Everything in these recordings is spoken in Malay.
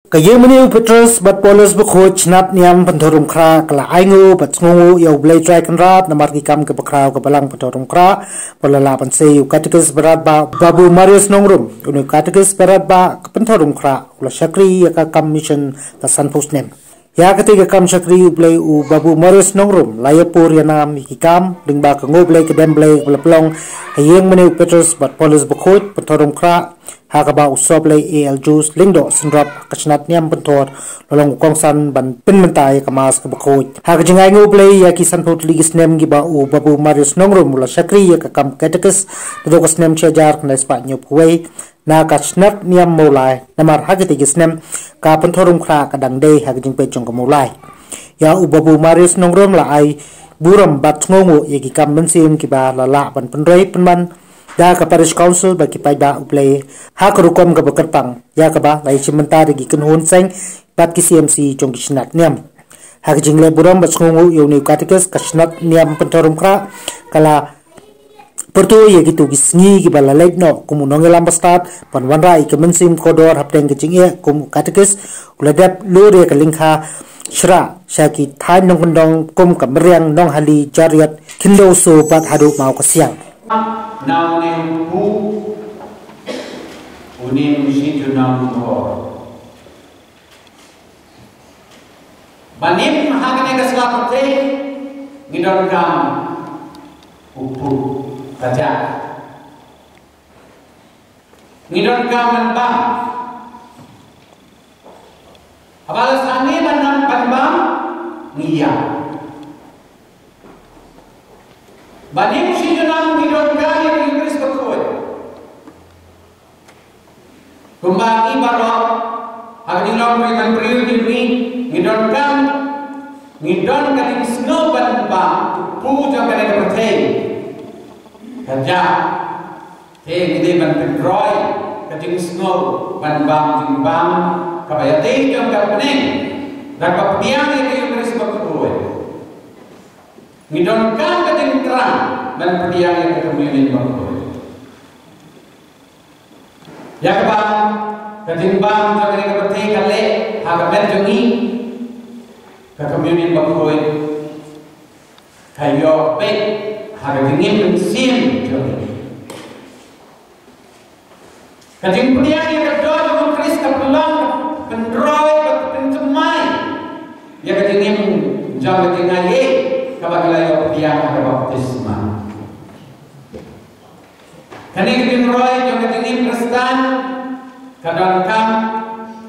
Kayemani Petrus bat Paulus bekhoj nat niam pentorum kra kala aingu bat ngungu yau blai dragon rat namar gikam ke bekrau ke balang pentorum kra pelala panse yu katekes berat ba babu Marius nongrum unu katekes berat ba pentorum kra ula syakri ya ka mission ta san post nem ya ketiga kam syakri blai u babu Marius nongrum layapur ya nam gikam ding ba ke ngoblai ke dem blai pelong Kayemani Petrus bat Paulus bekhoj pentorum kra Hakaba usop lay al juice lingdo sinrap kasnat niam pentor lolong kongsan ban penmentai kamas ke bakoj hakajingai ngoblay ya kisan pot ligis nem giba u babu Marius nongrum mula syakri ya kakam katekes dokas nem chajar kana spa nyop kuwei na kasnat niam mulai namar hagatigis nem ka pentorum kra kadang de hakajing pejong ke mulai ya u babu Marius nongrum la ai buram bat ngongu ya gikam mensim kiba lala ban penrei penman da ka parish council bagi pada uplay ha kerukom ke bekerpang ya ka ba lai sementara gi kenhun seng bat ki CMC jong ki snat niam ha ki jingle buram basngu yo ni katekes ka snat niam pentorum kra kala pertu ye gitu gisngi ki bala lek no kumu nongelam bastat pan wanrai ke mensim kodor hapteng ki jinge kumu katekes uladap lure ke lingkha Shra syaki thai nong kendong kum ka meriang nong hali jariat kindo so bat hadu mau ka siang Now name who unim situ nam ko banim hakane kaslapate ngidon kam upu kaja ngidon kam manbam abal sani manam panbam ngiya banim situ nam ngidon kam Kumbang ibarok agilong dengan priuri ni ngidon kaning snow ban ba pu jo kaning pertei kerja te ngide ban pendroy kaning snow ban bam kabaya te jom ka pening dan papdiang ini beris bakoi ngidon kaning terang ban pediang yang kemudian bakoi ya kabang ketimbang jangan kepercayaan kale hagamet jongi ke community bakoi kayo be hagadingin sim jongi keting punya yang kedua dengan Kris kepulang pendroy pentemai ya ketingin jangan ketingai kabaglayo piang baptisma kani keting roy jangan ketingin Kristan kadang-kadang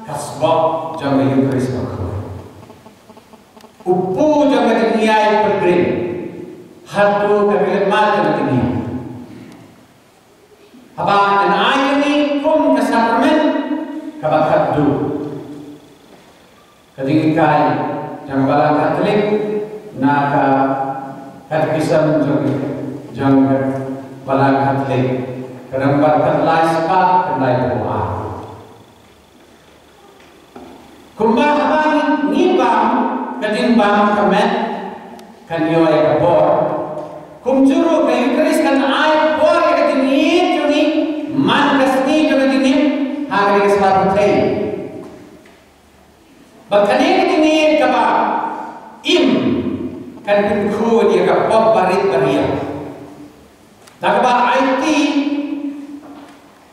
kasbah jangan Eucharis bakal upu jangan niai pergrim hadu kabilemat jangan niai apa dan ayuni kum kesakramen kabak hadu ketingkai jangan balang Katolik naka katekisam jangan balang Katolik kadang bakat lai sepak kendai doa kumbang abang ngibang ketimbang kemet kan yoy kabor kumjuru ke Eucharis kan ay bor ya ketingin jungi man kasni jo ketingin hari keselapatay bakane ketingin kaba im kan pinku dia kapop barit baria nakaba IT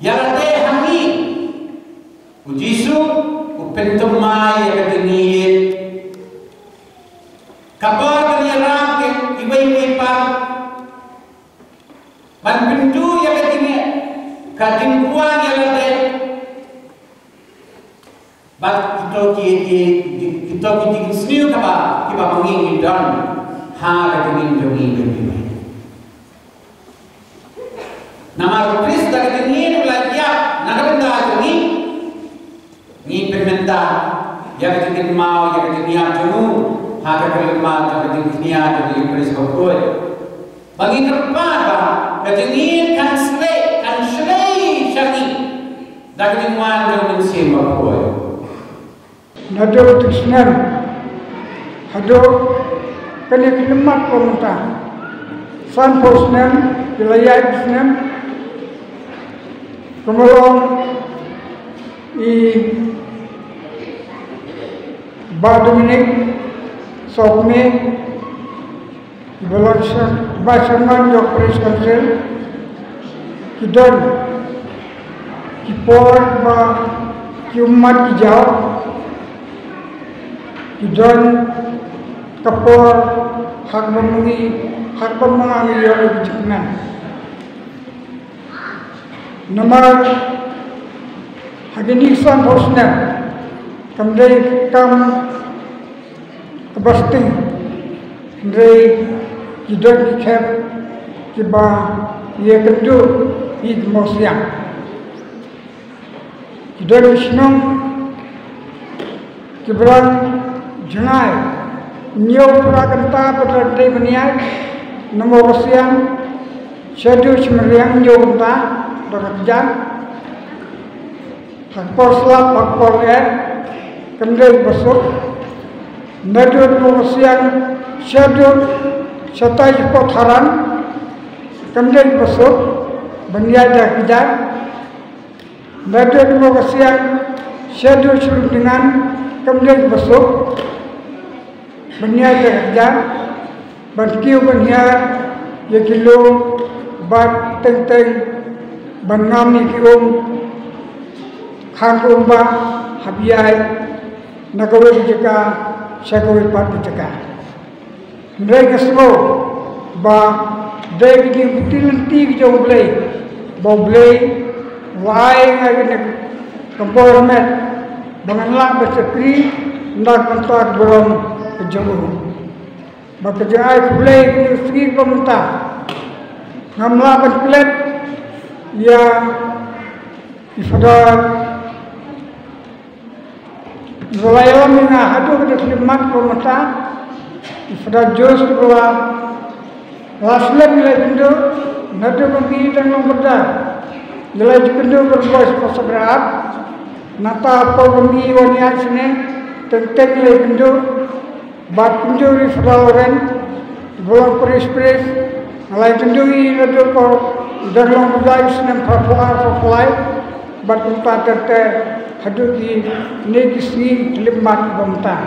yarate hangi ujisu pentemai yang ketinggian kabar penyerang ke ibai-ibai ban pintu yang ketinggian katingkuan yang ada bat kita seniu kabar kita mengingi dan ketinggian jongi nama Kristus ketinggian belajar nakabenda jongi ni perminta ya ketingin mau ya ketingin jemu hak kelima ya ketingin jadi Eucharis bakoi bagi depan ba ketingin kan slay syaki dak ketingin wan mensim bakoi nado tisnan hado kali kelimat pemerintah san posnem wilayah isnem kemelong i Ba Dominic Sokme Vice Chairman of Police Council Kidon Kipor Ba Kiumat Kijau Kidon Kapor Hak Pemenangi Yang Jiknan Nomor Hagini San Hosna Kamdei Kam Kabasti Kamdei Kidon Kikep Kiba Yekendu Id Mosiang Kidon Vishnong Kibran Jangai Nyau Purakanta Padradai Baniai Nomor Rosian Syadu Cimeriang Nyau Kanta Darat Hakpor Selap Hakpor Air Kendai Besuk Nadut Rosian Syadu Satai Potharan Kendai Besuk Baniai Dakijan Nadut Rosian Syadu Surudingan Kendai Besuk Baniai Dakijan Bankiu Baniai Yakilo Bat Teng Bangami Kium Khangumba Habiyai Nagawi Jika Syagawi Pat Jika Mereka semua Ba Dek di Butilenti Kijau Blay Ba Blay Wai Ngagin Kempormet Banganlah Bersekri Nak Mentak Belum Kejauh Ba Kejauh Blay Kini Sri Pemerintah Ngamlah Berkelet Ya Ifadar Zulayalam Mina Hadu Kena Kelimat Pemerintah Ifadar Jos Kepala Raslam Nilai Pindu Nadu Bagi dan Nomorda Nilai Pindu Berbuat Sepasa Berab Nata Apa Bagi Waniat Sini Tentang Nilai Pindu Bat Pindu Ifadar Oren Bulan Peris Nilai Pindu Nadu Kau dan Nomorda Sini Perpulai Bat Pemerintah Terte Hadu Ki Negisi Kelimat Pemerintah